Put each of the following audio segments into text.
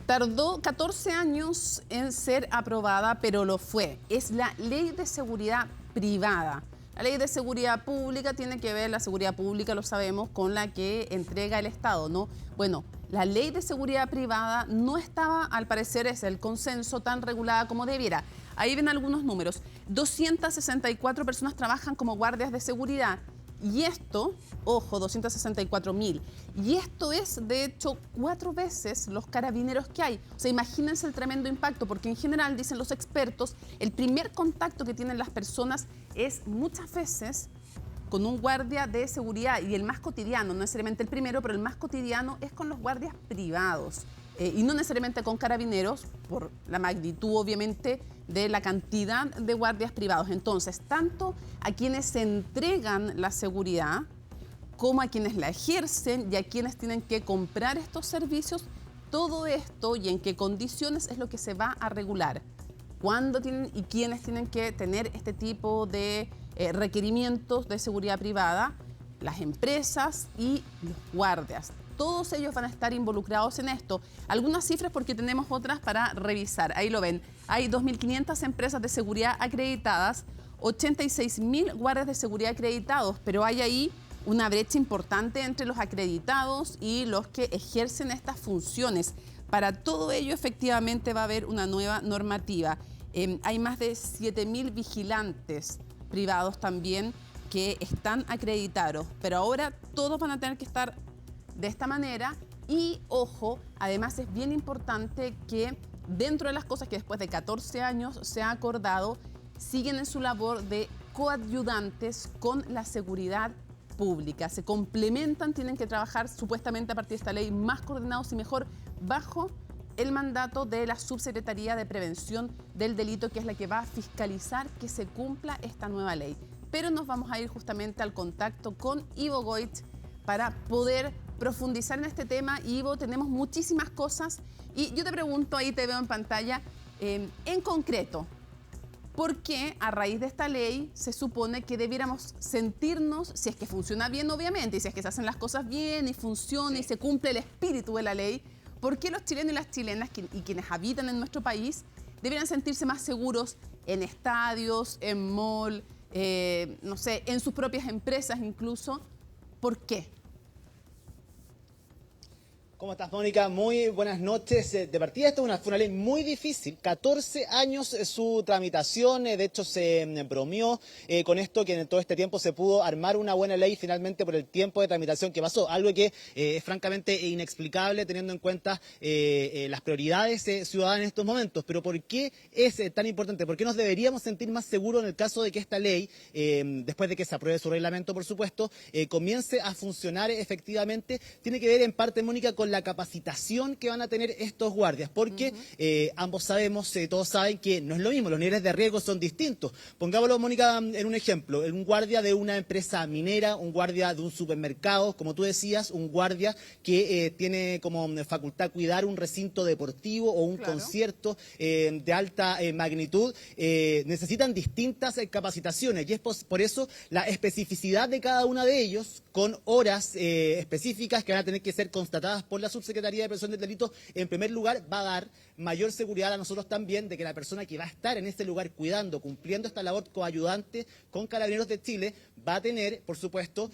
Tardó 14 años en ser aprobada, pero lo fue. Es la Ley de Seguridad Privada. La Ley de Seguridad Pública tiene que ver, la seguridad pública lo sabemos, con la que entrega el Estado, ¿no? Bueno, la Ley de Seguridad Privada no estaba, al parecer, es el consenso, tan regulada como debiera. Ahí ven algunos números. 264 personas trabajan como guardias de seguridad. Y esto, ojo, 264.000. Y esto es, de hecho, 4 veces los carabineros que hay. O sea, imagínense el tremendo impacto, porque en general, dicen los expertos, el primer contacto que tienen las personas es muchas veces con un guardia de seguridad. Y el más cotidiano, no necesariamente el primero, pero el más cotidiano es con los guardias privados. Y no necesariamente con carabineros, por la magnitud, obviamente, de la cantidad de guardias privados. Entonces, tanto a quienes se entregan la seguridad, como a quienes la ejercen y a quienes tienen que comprar estos servicios, todo esto y en qué condiciones es lo que se va a regular. Cuándo tienen y quiénes tienen que tener este tipo de requerimientos de seguridad privada, las empresas y los guardias. Todos ellos van a estar involucrados en esto. Algunas cifras porque tenemos otras para revisar. Ahí lo ven. Hay 2.500 empresas de seguridad acreditadas, 86.000 guardias de seguridad acreditados, pero hay ahí una brecha importante entre los acreditados y los que ejercen estas funciones. Para todo ello, efectivamente, va a haber una nueva normativa. Hay más de 7.000 vigilantes privados también que están acreditados, pero ahora todos van a tener que estar de esta manera. Y ojo, además es bien importante que dentro de las cosas que después de 14 años se ha acordado, siguen en su labor de coadyudantes con la seguridad pública. Se complementan, tienen que trabajar supuestamente a partir de esta ley más coordinados y mejor bajo el mandato de la Subsecretaría de Prevención del Delito, que es la que va a fiscalizar que se cumpla esta nueva ley. Pero nos vamos a ir justamente al contacto con Ivo Goit para poder profundizar en este tema. Ivo, tenemos muchísimas cosas y yo te pregunto, ahí te veo en pantalla, en concreto, ¿por qué a raíz de esta ley se supone que debiéramos sentirnos, si es que funciona bien obviamente, y si es que se hacen las cosas bien y funciona y se cumple el espíritu de la ley, ¿por qué los chilenos y las chilenas y quienes habitan en nuestro país deberían sentirse más seguros en estadios, en mall, no sé, en sus propias empresas incluso? ¿Por qué? ¿Cómo estás, Mónica? Muy buenas noches. De partida, esta fue una ley muy difícil. 14 años su tramitación. De hecho, se bromeó con esto, que en todo este tiempo se pudo armar una buena ley finalmente por el tiempo de tramitación que pasó. Algo que es francamente inexplicable teniendo en cuenta las prioridades ciudadanas en estos momentos. Pero ¿por qué es tan importante? ¿Por qué nos deberíamos sentir más seguros en el caso de que esta ley, después de que se apruebe su reglamento, por supuesto, comience a funcionar efectivamente? Tiene que ver en parte, Mónica, con la capacitación que van a tener estos guardias, porque ambos sabemos, todos saben que no es lo mismo, los niveles de riesgo son distintos. Pongámoslo, Mónica, en un ejemplo, un guardia de una empresa minera, un guardia de un supermercado, como tú decías, un guardia que tiene como facultad cuidar un recinto deportivo o un concierto de alta magnitud, necesitan distintas capacitaciones, y es por eso la especificidad de cada una de ellos, con horas específicas que van a tener que ser constatadas por la Subsecretaría de Prevención del Delito. En primer lugar, va a dar mayor seguridad a nosotros también de que la persona que va a estar en este lugar cuidando, cumpliendo esta labor coayudante con Carabineros de Chile, va a tener, por supuesto,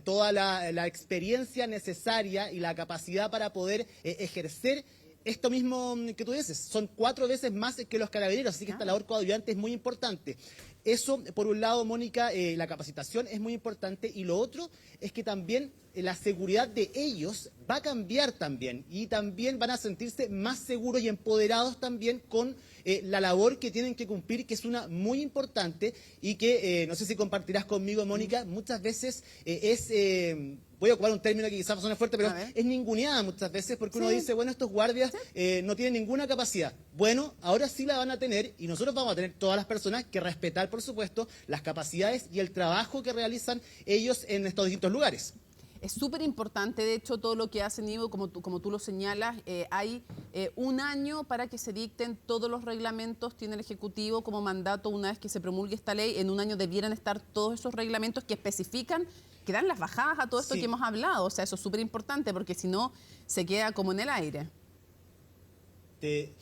toda la experiencia necesaria y la capacidad para poder ejercer esto mismo que tú dices. Son 4 veces más que los carabineros, así que esta labor coadyuvante es muy importante. Eso, por un lado, Mónica, la capacitación es muy importante, y lo otro es que también la seguridad de ellos va a cambiar también, y también van a sentirse más seguros y empoderados también con la labor que tienen que cumplir, que es una muy importante y que, no sé si compartirás conmigo, Mónica, muchas veces voy a ocupar un término que quizás suene fuerte, pero es ninguneada muchas veces, porque uno dice, bueno, estos guardias no tienen ninguna capacidad. Bueno, ahora sí la van a tener, y nosotros vamos a tener todas las personas que respetar, por supuesto, las capacidades y el trabajo que realizan ellos en estos distintos lugares. Es súper importante, de hecho, todo lo que hacen, Ivo, como tú lo señalas. Hay un año para que se dicten todos los reglamentos. Tiene el Ejecutivo como mandato, una vez que se promulgue esta ley, en un año debieran estar todos esos reglamentos que especifican, que dan las bajadas a todo esto que hemos hablado. O sea, eso es súper importante, porque si no, se queda como en el aire.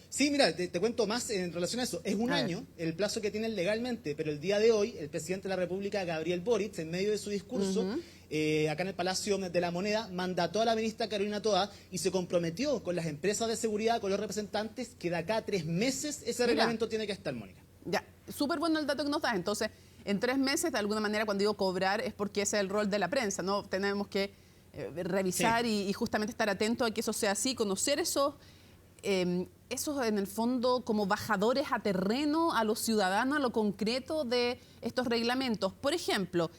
Sí, mira, te cuento más en relación a eso. Es un año el plazo que tienen legalmente, pero el día de hoy el presidente de la República, Gabriel Boric, en medio de su discurso, acá en el Palacio de la Moneda, mandató a la ministra Carolina Toa y se comprometió con las empresas de seguridad, con los representantes, que de acá a 3 meses ese reglamento tiene que estar, Mónica. Ya, súper bueno el dato que nos das. Entonces, en 3 meses, de alguna manera, cuando digo cobrar, es porque ese es el rol de la prensa, ¿no? Tenemos que revisar y justamente estar atentos a que eso sea así, conocer esos en el fondo como bajadores a terreno, a los ciudadanos, a lo concreto de estos reglamentos. Por ejemplo,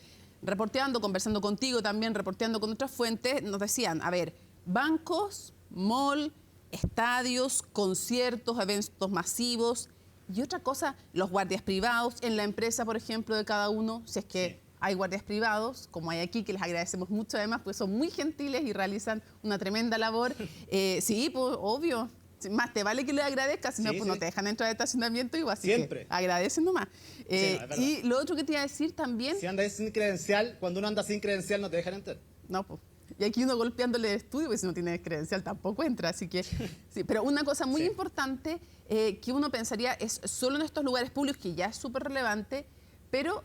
reporteando, conversando contigo también, reporteando con otras fuentes, nos decían, a ver, bancos, mall, estadios, conciertos, eventos masivos y otra cosa, los guardias privados en la empresa, por ejemplo, de cada uno, si es que hay guardias privados, como hay aquí, que les agradecemos mucho además, pues son muy gentiles y realizan una tremenda labor. Sí, pues obvio. Más te vale que les agradezcas, si no, pues no te dejan entrar de estacionamiento igual. Así Siempre. Que agradecen nomás. No, y lo otro que te iba a decir también... Si andas sin credencial, cuando uno anda sin credencial no te dejan entrar. No, pues. Y aquí uno golpeándole el estudio, porque si no tiene credencial tampoco entra. Así que, sí. Pero una cosa muy importante que uno pensaría es solo en estos lugares públicos, que ya es súper relevante, pero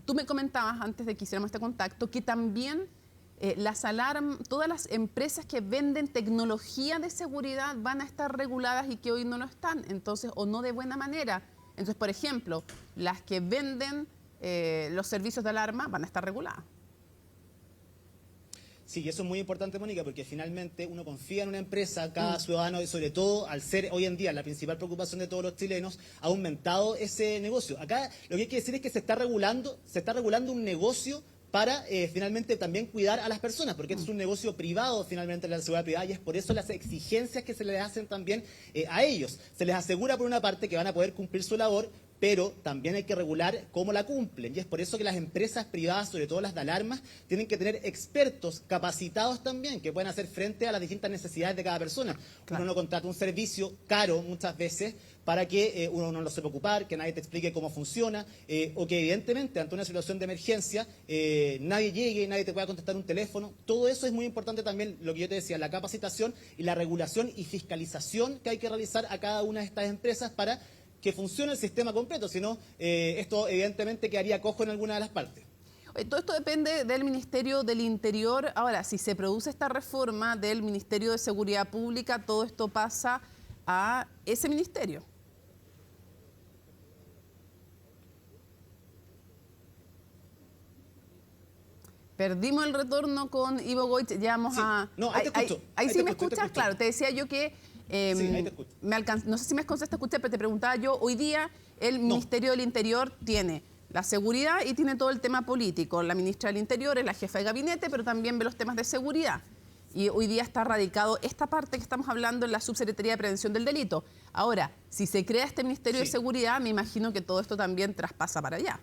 tú me comentabas antes de que hiciéramos este contacto que también... las alarmas, todas las empresas que venden tecnología de seguridad van a estar reguladas y que hoy no lo están, entonces, o no de buena manera. Entonces, por ejemplo, las que venden los servicios de alarma van a estar reguladas. Sí, y eso es muy importante, Mónica, porque finalmente uno confía en una empresa, cada ciudadano, y sobre todo al ser hoy en día la principal preocupación de todos los chilenos, ha aumentado ese negocio. Acá lo que hay que decir es que se está regulando un negocio para finalmente también cuidar a las personas, porque este es un negocio privado finalmente, la seguridad privada, y es por eso las exigencias que se les hacen también a ellos. Se les asegura por una parte que van a poder cumplir su labor, pero también hay que regular cómo la cumplen. Y es por eso que las empresas privadas, sobre todo las de alarmas, tienen que tener expertos capacitados también, que puedan hacer frente a las distintas necesidades de cada persona. Claro. Uno no contrata un servicio caro muchas veces para que uno no lo sepa ocupar, que nadie te explique cómo funciona, o que evidentemente ante una situación de emergencia nadie llegue, nadie te pueda contestar un teléfono. Todo eso es muy importante también, lo que yo te decía, la capacitación y la regulación y fiscalización que hay que realizar a cada una de estas empresas para que funcione el sistema completo, si no, esto evidentemente quedaría cojo en alguna de las partes. Todo esto depende del Ministerio del Interior. Ahora, si se produce esta reforma del Ministerio de Seguridad Pública, todo esto pasa a ese ministerio. Perdimos el retorno con Ivo Goich, ya vamos a... No, ahí te escucho. Ahí sí me escuchas, claro, te decía yo que... sí, ahí te escucho. No sé si me alcanzaste a escuchar, pero te preguntaba yo, hoy día el Ministerio del Interior tiene la seguridad y tiene todo el tema político. La ministra del Interior es la jefa de gabinete, pero también ve los temas de seguridad. Y hoy día está radicado esta parte que estamos hablando en la Subsecretaría de Prevención del Delito. Ahora, si se crea este Ministerio de Seguridad, me imagino que todo esto también traspasa para allá.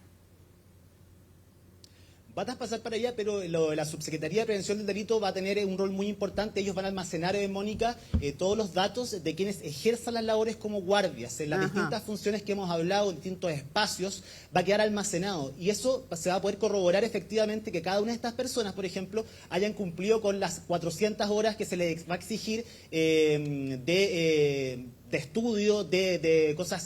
Va a traspasar para allá, pero la Subsecretaría de Prevención del Delito va a tener un rol muy importante. Ellos van a almacenar, Mónica, todos los datos de quienes ejerzan las labores como guardias. En las distintas funciones que hemos hablado, en distintos espacios, va a quedar almacenado. Y eso se va a poder corroborar efectivamente que cada una de estas personas, por ejemplo, hayan cumplido con las 400 horas que se les va a exigir de estudio, de cosas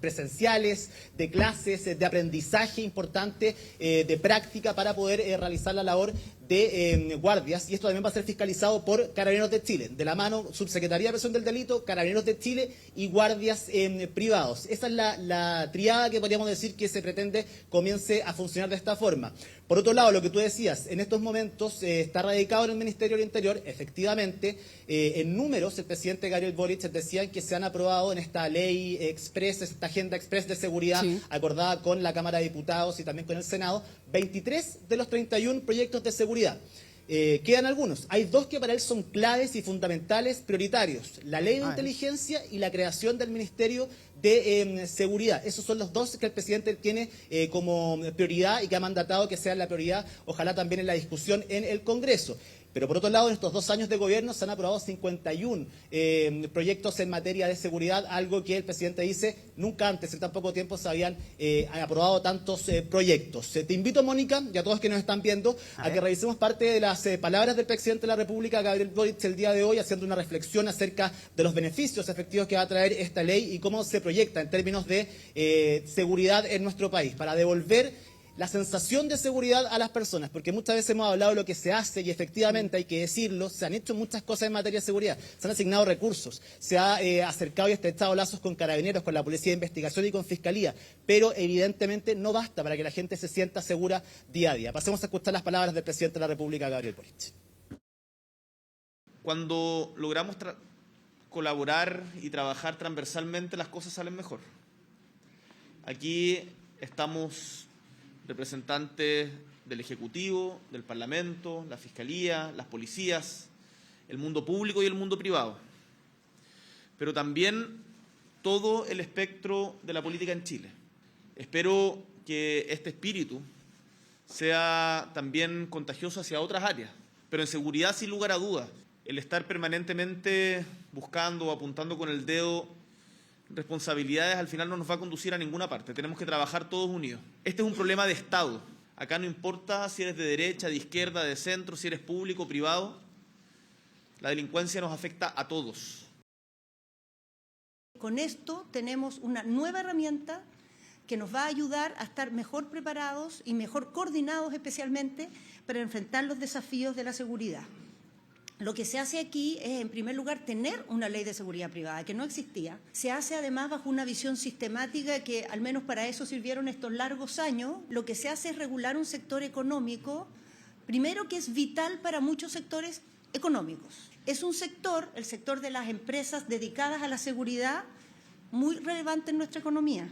presenciales, de clases, de aprendizaje importante, de práctica para poder realizar la labor de guardias. Y esto también va a ser fiscalizado por Carabineros de Chile, de la mano Subsecretaría de Prevención del Delito, Carabineros de Chile y guardias privados. Esa es la triada que podríamos decir que se pretende comience a funcionar de esta forma. Por otro lado, lo que tú decías, en estos momentos está radicado en el Ministerio del Interior, efectivamente, en números, el presidente Gabriel Boric decía que se han aprobado en esta ley express, esta agenda express de seguridad acordada con la Cámara de Diputados y también con el Senado, 23 de los 31 proyectos de seguridad. Quedan algunos. Hay 2 que para él son claves y fundamentales, prioritarios. La ley de inteligencia y la creación del Ministerio de Seguridad. Esos son los 2 que el presidente tiene como prioridad y que ha mandatado que sean la prioridad, ojalá también en la discusión en el Congreso. Pero por otro lado, en estos 2 años de gobierno se han aprobado 51 proyectos en materia de seguridad, algo que el presidente dice nunca antes, en tan poco tiempo, se habían aprobado tantos proyectos. Te invito, Mónica, y a todos que nos están viendo, a que revisemos parte de las palabras del presidente de la República, Gabriel Boric, el día de hoy, haciendo una reflexión acerca de los beneficios efectivos que va a traer esta ley y cómo se proyecta en términos de seguridad en nuestro país, para devolver la sensación de seguridad a las personas, porque muchas veces hemos hablado de lo que se hace y efectivamente hay que decirlo, se han hecho muchas cosas en materia de seguridad, se han asignado recursos, se ha acercado y estrechado lazos con carabineros, con la policía de investigación y con fiscalía, pero evidentemente no basta para que la gente se sienta segura día a día. Pasemos a escuchar las palabras del presidente de la República, Gabriel Boric. Cuando logramos colaborar y trabajar transversalmente, las cosas salen mejor. Aquí estamos representantes del Ejecutivo, del Parlamento, la Fiscalía, las policías, el mundo público y el mundo privado, pero también todo el espectro de la política en Chile. Espero que este espíritu sea también contagioso hacia otras áreas, pero en seguridad, sin lugar a dudas, el estar permanentemente buscando o apuntando con el dedo responsabilidades al final no nos va a conducir a ninguna parte. Tenemos que trabajar todos unidos. Este es un problema de Estado. Acá no importa si eres de derecha, de izquierda, de centro, si eres público o privado. La delincuencia nos afecta a todos. Con esto tenemos una nueva herramienta que nos va a ayudar a estar mejor preparados y mejor coordinados especialmente para enfrentar los desafíos de la seguridad. Lo que se hace aquí es, en primer lugar, tener una ley de seguridad privada, que no existía. Se hace además bajo una visión sistemática que, al menos para eso sirvieron estos largos años. Lo que se hace es regular un sector económico, primero que es vital para muchos sectores económicos. Es un sector, el sector de las empresas dedicadas a la seguridad, muy relevante en nuestra economía.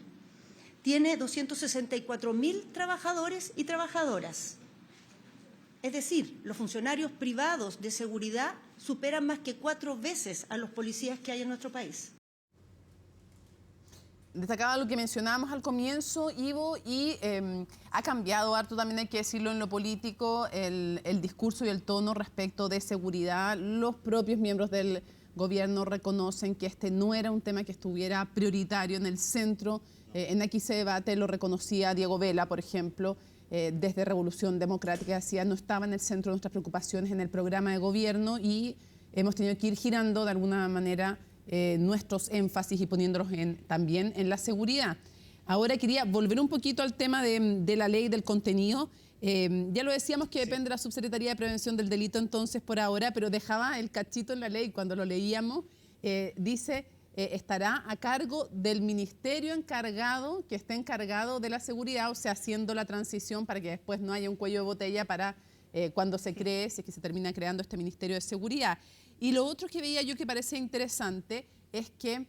Tiene 264.000 trabajadores y trabajadoras. Es decir, los funcionarios privados de seguridad superan más que 4 veces a los policías que hay en nuestro país. Destacaba lo que mencionábamos al comienzo, Ivo, y ha cambiado harto, también hay que decirlo, en lo político, el discurso y el tono respecto de seguridad. Los propios miembros del gobierno reconocen que este no era un tema que estuviera prioritario en el centro. En Aquí se debate, lo reconocía Diego Vela, por ejemplo, desde Revolución Democrática, decía, no estaba en el centro de nuestras preocupaciones en el programa de gobierno y hemos tenido que ir girando de alguna manera nuestros énfasis y poniéndolos también en la seguridad. Ahora quería volver un poquito al tema de la ley, del contenido. Ya lo decíamos que depende de la Subsecretaría de Prevención del Delito entonces por ahora, pero dejaba el cachito en la ley cuando lo leíamos, dice... estará a cargo del ministerio encargado, que esté encargado de la seguridad, o sea, haciendo la transición para que después no haya un cuello de botella para cuando se cree, si es que se termina creando este Ministerio de Seguridad. Y lo otro que veía yo que parece interesante es que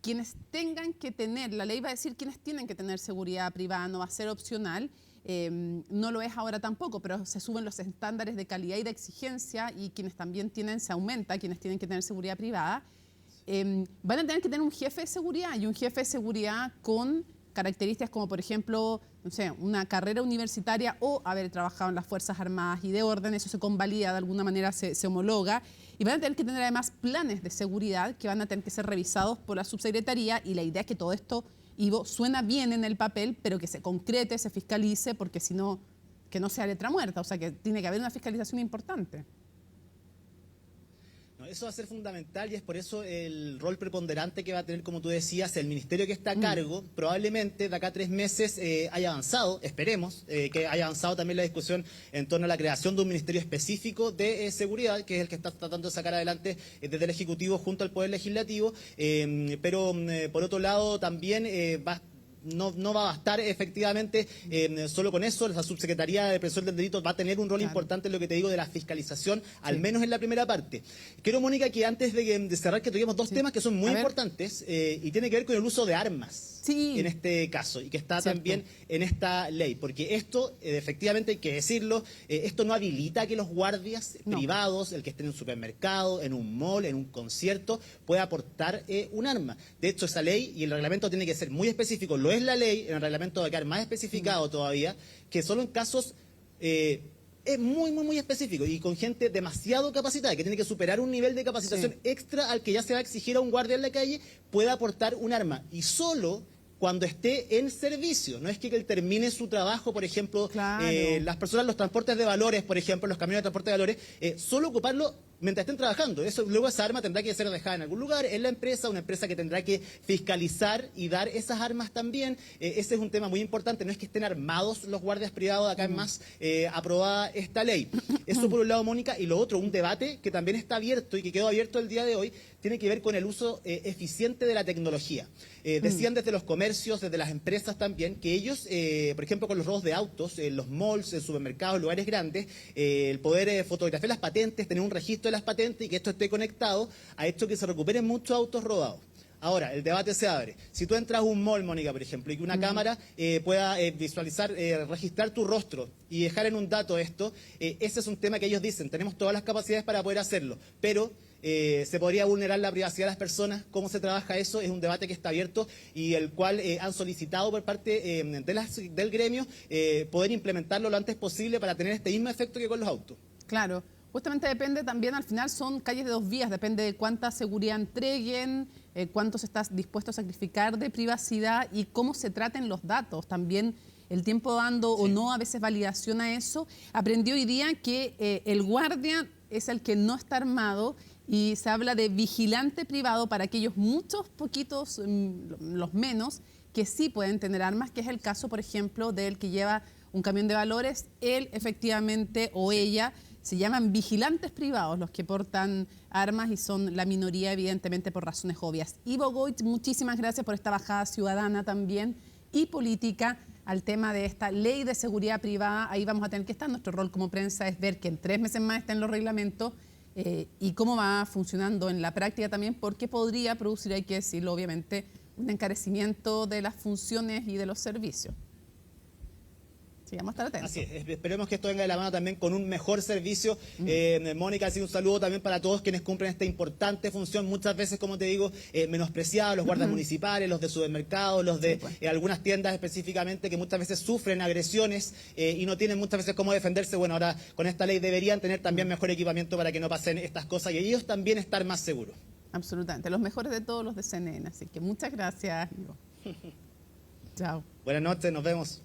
quienes tengan que tener, la ley va a decir quienes tienen que tener seguridad privada, no va a ser opcional, no lo es ahora tampoco, pero se suben los estándares de calidad y de exigencia y quienes también tienen, se aumenta, quienes tienen que tener seguridad privada. Van a tener que tener un jefe de seguridad y un jefe de seguridad con características como, por ejemplo, no sé, una carrera universitaria o haber trabajado en las Fuerzas Armadas y de orden, eso se convalida, de alguna manera se homologa, y van a tener que tener además planes de seguridad que van a tener que ser revisados por la subsecretaría, y la idea es que todo esto, Ivo, suena bien en el papel, pero que se concrete, se fiscalice, porque si no, que no sea letra muerta, o sea que tiene que haber una fiscalización importante. Eso va a ser fundamental y es por eso el rol preponderante que va a tener, como tú decías, el ministerio que está a cargo. Probablemente de acá a 3 meses haya avanzado, esperemos, que haya avanzado también la discusión en torno a la creación de un ministerio específico de seguridad, que es el que está tratando de sacar adelante desde el Ejecutivo junto al Poder Legislativo, pero por otro lado también no va a bastar efectivamente solo con eso. La Subsecretaría de Prevención del Delito va a tener un rol importante en lo que te digo de la fiscalización, al menos en la primera parte. Quiero, Mónica, que antes de cerrar, que toquemos 2 temas que son muy importantes y tiene que ver con el uso de armas. En este caso, y que está también en esta ley, porque esto, efectivamente hay que decirlo, esto no habilita que los guardias privados, el que esté en un supermercado, en un mall, en un concierto, pueda portar un arma. De hecho, esa ley y el reglamento tiene que ser muy específico, lo es la ley, en el reglamento va a quedar más especificado todavía, que solo en casos es muy específico y con gente demasiado capacitada, que tiene que superar un nivel de capacitación extra al que ya se va a exigir a un guardia en la calle, pueda aportar un arma. Y solo cuando esté en servicio. No es que él termine su trabajo, por ejemplo, Claro. las personas, los transportes de valores, por ejemplo, los camiones de transporte de valores, solo ocuparlo mientras estén trabajando. Eso, luego esa arma tendrá que ser dejada en algún lugar, en la empresa, una empresa que tendrá que fiscalizar y dar esas armas también. Ese es un tema muy importante. No es que estén armados los guardias privados, acá es más aprobada esta ley. Eso por un lado, Mónica, y lo otro, un debate que también está abierto y que quedó abierto el día de hoy, tiene que ver con el uso eficiente de la tecnología. Decían desde los comercios, desde las empresas también, que ellos, por ejemplo, con los robos de autos, en los malls, en supermercados, lugares grandes, el poder fotografiar las patentes, tener un registro de las patentes y que esto esté conectado, ha hecho que se recuperen muchos autos robados. Ahora, el debate se abre. Si tú entras a un mall, Mónica, por ejemplo, y que una cámara pueda visualizar, registrar tu rostro y dejar en un dato esto, ese es un tema que ellos dicen, tenemos todas las capacidades para poder hacerlo, pero se podría vulnerar la privacidad de las personas. ¿Cómo se trabaja eso? Es un debate que está abierto y el cual han solicitado por parte del gremio poder implementarlo lo antes posible para tener este mismo efecto que con los autos. Claro, justamente depende también, al final son calles de dos vías, depende de cuánta seguridad entreguen, cuántos estás dispuesto a sacrificar de privacidad y cómo se traten los datos. También el tiempo dando o no a veces validación a eso. Aprendí hoy día que el guardia es el que no está armado y se habla de vigilante privado para aquellos muchos poquitos, los menos, que sí pueden tener armas, que es el caso, por ejemplo, del que lleva un camión de valores. Él efectivamente o ella se llaman vigilantes privados los que portan armas y son la minoría evidentemente por razones obvias. Ivo Goit, muchísimas gracias por esta bajada ciudadana también y política al tema de esta ley de seguridad privada. Ahí vamos a tener que estar. Nuestro rol como prensa es ver que en 3 meses más estén los reglamentos y cómo va funcionando en la práctica también, porque podría producir, hay que decirlo obviamente, un encarecimiento de las funciones y de los servicios. Sí, vamos a estar atentos. Así es, esperemos que esto venga de la mano también con un mejor servicio. Mónica, así un saludo también para todos quienes cumplen esta importante función, muchas veces, como te digo, menospreciados, los guardias municipales, los de supermercados, los de algunas tiendas específicamente que muchas veces sufren agresiones y no tienen muchas veces cómo defenderse. Bueno, ahora con esta ley deberían tener también mejor equipamiento para que no pasen estas cosas y ellos también estar más seguros. Absolutamente, los mejores de todos los de CNN, así que muchas gracias, Ivo. Chao. Buenas noches, nos vemos.